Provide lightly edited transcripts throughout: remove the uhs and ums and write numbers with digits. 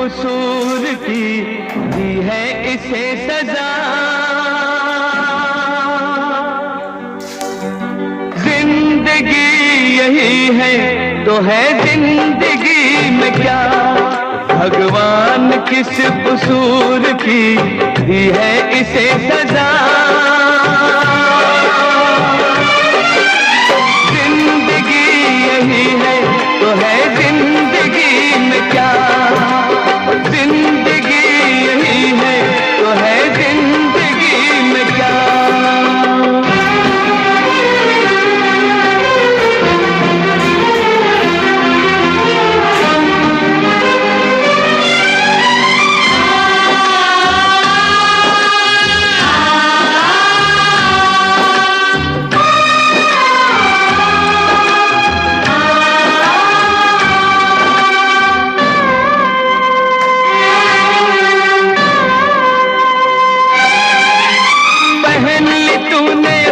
कसूर की दी है इसे सजा। जिंदगी यही है तो है जिंदगी में क्या, भगवान किस कसूर की दी है इसे सजा। जिंदगी यही है तो है जिंदगी में क्या, जिंदगी यही है तो है जिंदगी में क्या।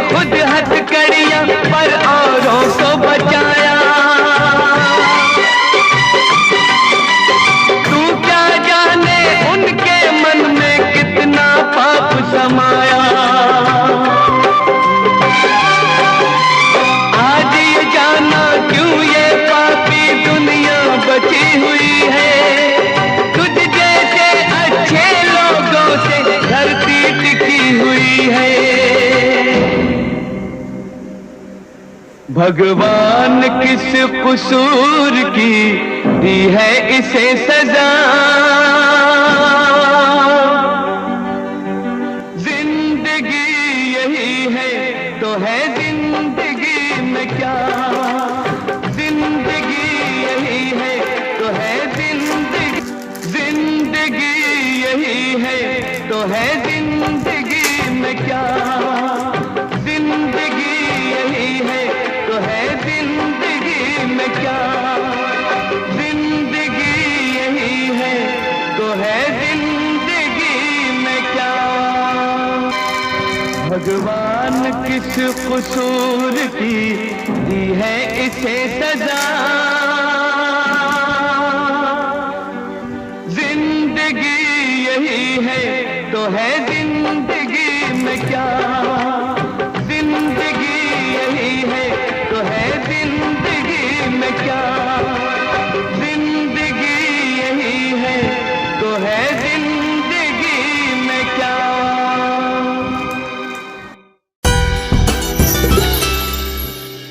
खुद हथकड़ियां पर औरों को बचाया, तू क्या जाने उनके मन में कितना पाप समाया। आज ये जाना क्यों ये पापी दुनिया बची हुई है, तुझ जैसे अच्छे लोगों से धरती टिकी हुई है। भगवान किस कसूर की दी है इसे सजा। जिंदगी यही है तो है जिंदगी में क्या, जिंदगी यही है तो है जिंदगी, जिंदगी यही है तो है जिंदगी में क्या, जिंदगी यही है तो है जिंदगी में क्या, जिंदगी यही है तो है जिंदगी में क्या। भगवान किस कसूर की दी है इसे सजा। जिंदगी यही है तो है जिंदगी में क्या।